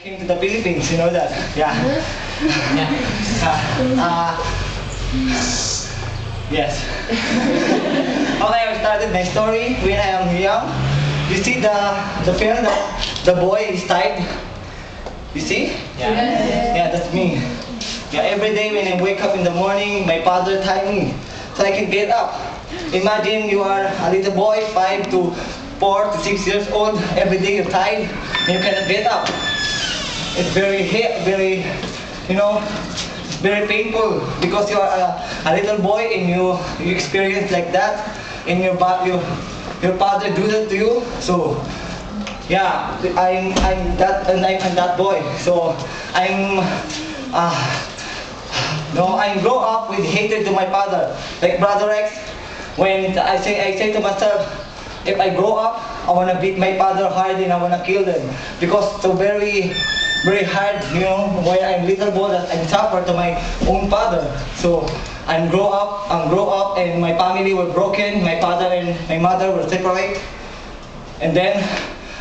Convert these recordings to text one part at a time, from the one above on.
came to the Philippines, you know that? Yeah. Yes. Okay, I started my story when I am young. You see the film that the boy is tied? You see? Yeah. Yeah, that's me. Yeah, every day when I wake up in the morning, my father tied me so I can get up. Imagine you are a little boy, 5 to 4 to 6 years old. Every day you're tied and you cannot get up. It's very, you know, very painful because you are a little boy and you experience like that, and your father do that to you. So yeah, I'm that boy. So I grow up with hatred to my father. Like Brother Rex, when I say to myself, if I grow up, I wanna beat my father hard and I wanna kill them because so very hard, you know, when I'm little boy that I suffer to my own father. So I grow up and my family were broken. My father and my mother were separated. And then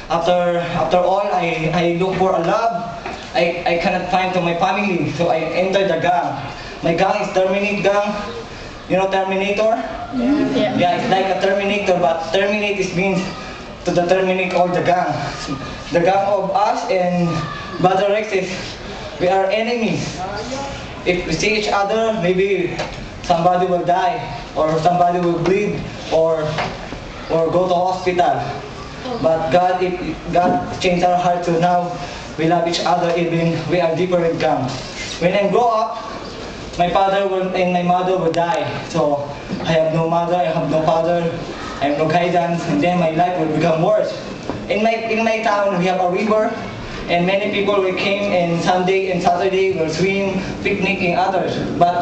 after all, I look for a love. I cannot find to my family, so I entered the gang. My gang is Terminate gang. You know Terminator? Yeah. Yeah, it's like a Terminator, but terminate means to terminate all the gang. The gang of us and Brother Rex is, we are enemies. If we see each other, maybe somebody will die, or somebody will bleed, or go to hospital. But God changed our heart to now we love each other even we are different gang. When I grow up, my father and my mother will die. So I have no mother, I have no father, I have no guidance, and then my life will become worse. In my town we have a river, and many people will came and Sunday and Saturday will swim, picnicking others. But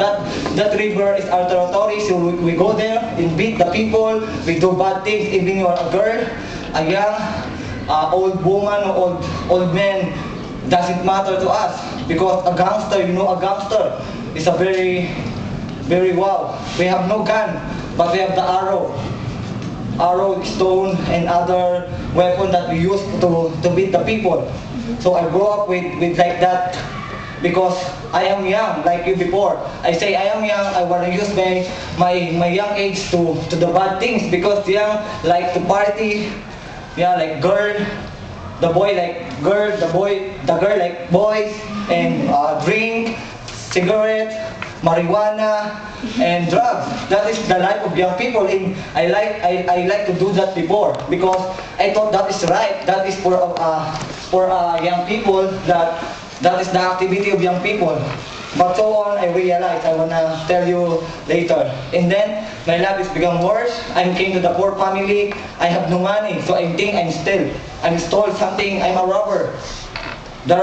that river is our territory, so we go there and beat the people, we do bad things, even you are a girl, a young, old woman, or old man, doesn't matter to us. Because a gangster, you know, a gangster is a very wow. We have no gun, but we have the arrow, stone, and other weapon that we use to beat the people. So I grew up with like that because I am young, like you before. I say I am young, I want to use my young age to the bad things because young like to party, yeah, like girl, the boy like girl, the girl like boys, and drink, cigarette, marijuana, and drugs. That is the life of young people, and I like to do that before because I thought that is right. That is for young people. That is the activity of young people. But so on, I realized I wanna tell you later. And then my life has become worse. I came to the poor family. I have no money, so I think I'm stole something. I'm a robber. The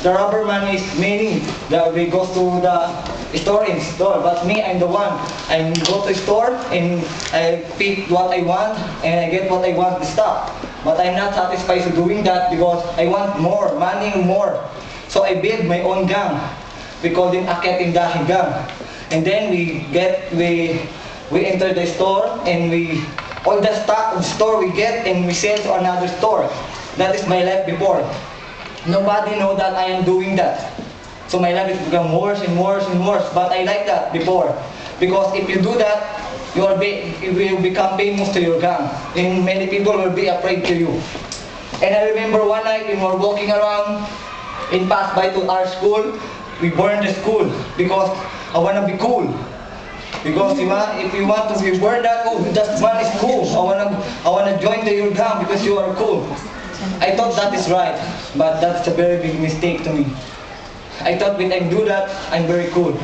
robber man is meaning that we go to the store and store. But me, I'm the one. I go to store and I pick what I want and I get what I want to stop. But I'm not satisfied with doing that because I want more money, more. So I build my own gang. We call it Akyat Indahe gang. And then we enter the store and all the stock of the store we get and we sell to another store. That is my life before. Nobody know that I am doing that. So my life has become worse and worse and worse. But I like that before. Because if you do that, you will become famous to your gang. And many people will be afraid to you. And I remember one night when we were walking around and passed by to our school, we burned the school because I want to be cool. Because if you want to be burned that, oh, that man is cool. I wanna join your gang because you are cool. I thought that is right, but that's a very big mistake to me. I thought when I do that, I'm very cool.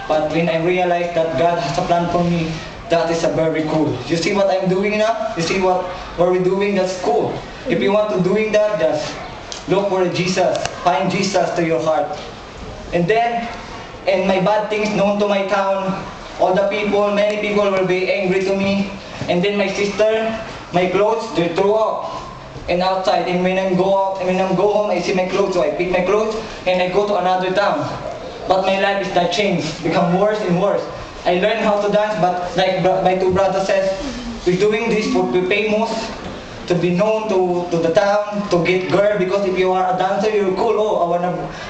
But when I realized that God has a plan for me, that is a very cool. You see what I'm doing now? You see what we're doing? That's cool. If you want to doing that, just look for Jesus. Find Jesus to your heart. And then, and my bad things known to my town, all the people, many people will be angry to me. And then my sister, my clothes, they throw up. And outside, and when I go home, I see my clothes, so I pick my clothes and I go to another town. But my life is not changed, become worse and worse. I learned how to dance, but like my two brothers said, we're doing this for be famous, to be known to the town, to get girl, because if you are a dancer, you're cool. Oh,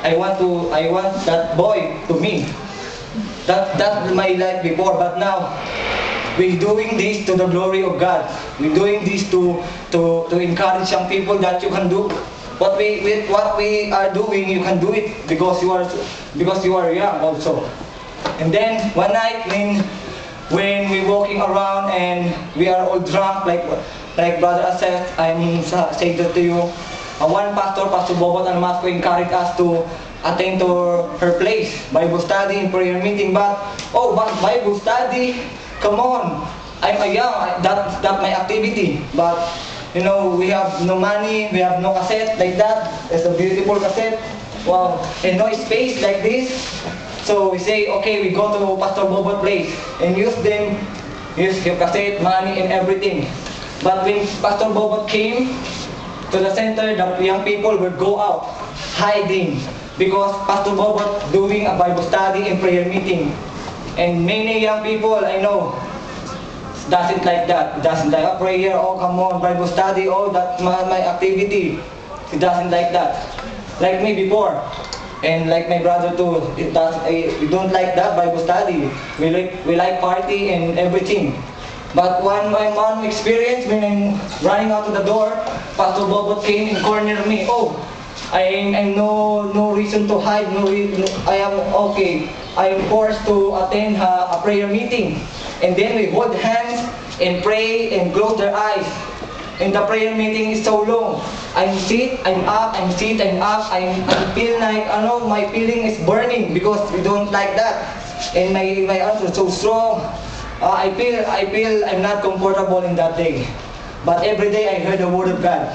I want that boy to me. That's my life before, but now we're doing this to the glory of God. We're doing this to encourage some people that you can do what we are doing. You can do it because you are young also. And then one night when we're walking around and we are all drunk, like Brother said, I'm saying that to you. One pastor, Pastor Bobot Almasco, encouraged us to attend to her place, Bible study and prayer meeting. But Bible study, come on, I'm young, that's my activity. But you know, we have no money, we have no cassette like that. It's a beautiful cassette. Wow, and no space like this. So we say, okay, we go to Pastor Bobot place and use your cassette, money, and everything. But when Pastor Bobot came to the center, the young people would go out hiding because Pastor Bobot doing a Bible study and prayer meeting. And many young people I know doesn't like that. Doesn't like a prayer. Oh, come on, Bible study. Oh, that's my activity. He doesn't like that. Like me before, and like my brother too. We don't like that Bible study. We like party and everything. But my mom experienced when I'm running out of the door, Pastor Bobot came and cornered me. Oh, I no reason to hide. I am okay. I am forced to attend a prayer meeting. And then we hold hands and pray and close their eyes. And the prayer meeting is so long. I'm sit, I'm up, I'm sit, I'm up. I feel like my feeling is burning because we don't like that. And my arms are so strong. I feel I'm not comfortable in that day. But every day I heard the word of God.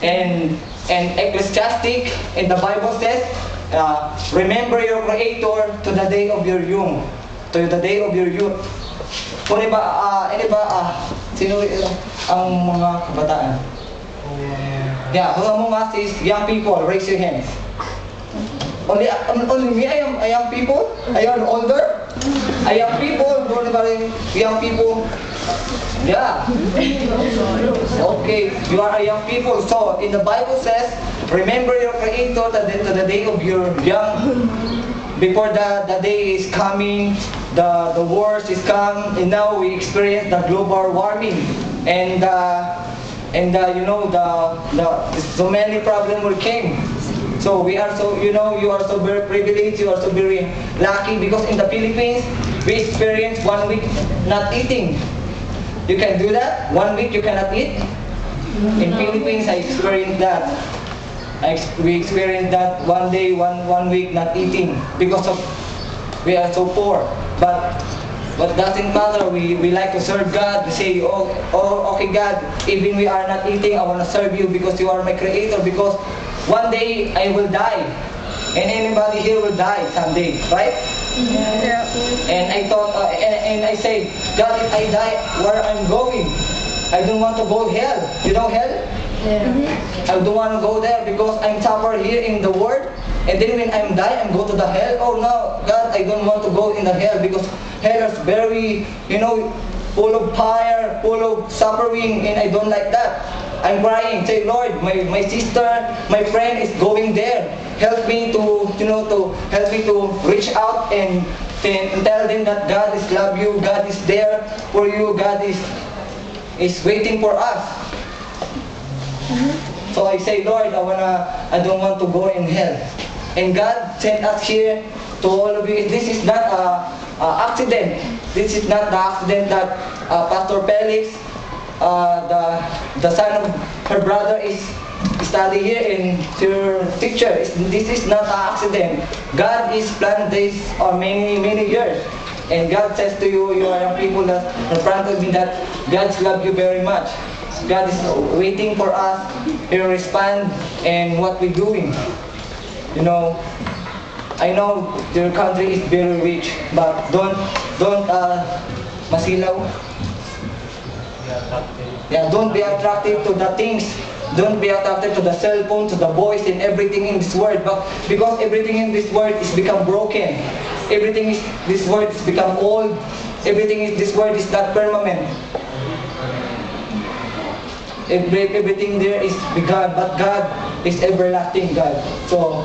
And Ecclesiastic in the Bible says, remember your Creator to the day of your youth. To the day of your youth. Sino ang mga kabataan? Yeah, who among us is young people? Raise your hands. Only me, I am young people? I am older? I am people, young people. Yeah. Okay, you are a young people. So, in the Bible says, remember your Creator to the day of your young. Before the day is coming, the worst is come, and now we experience the global warming, and you know so many problems will came. So we are so you are so very privileged, you are so very lucky because in the Philippines we experience 1 week not eating. You can do that? 1 week you cannot eat? In Philippines I experienced that. We experienced that one day, one week not eating because of we are so poor. But doesn't matter. We like to serve God. We say, oh, okay, God. Even we are not eating, I want to serve you because you are my Creator. Because one day I will die, and anybody here will die someday, right? Yeah. And I thought, and I say, God, if I die, where I'm going? I don't want to go hell. You know hell? Yeah. I don't want to go there because I'm suffer here in the world, and then when I'm die, I'm go to the hell. Oh no, God, I don't want to go in the hell because hell is very, full of fire, full of suffering, and I don't like that. I'm crying. Say, Lord, my sister, my friend is going there. Help me to, help me to reach out and tell them that God is love you, God is there for you, God is waiting for us. So I say, Lord, I don't want to go in hell. And God sent us here to all of you. This is not an accident. This is not the accident that Pastor Felix, the son of her brother, is study here in your teacher. This is not an accident. God is planned this for many years. And God says to you, you are young people that in front of me, that God loves you very much. God is waiting for us to respond and what we're doing. I know your country is very rich, but don't masilaw. Yeah, don't be attracted to the things. Don't be attracted to the cell phone, to the boys and everything in this world. But because everything in this world is become broken, everything is this world is become old. Everything in this world is not permanent. everything there is God, but God is everlasting God. So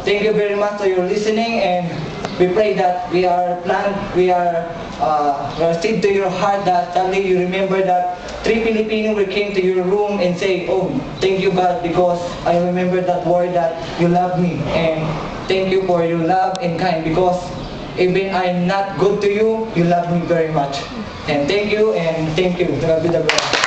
thank you very much for your listening, and we pray that we are seed to your heart, that someday you remember that 3 Filipino will came to your room and say, oh, thank you God, because I remember that word that you love me, and thank you for your love and kind, because even I'm not good to you, you love me very much. And thank you, and thank you. God be the glory.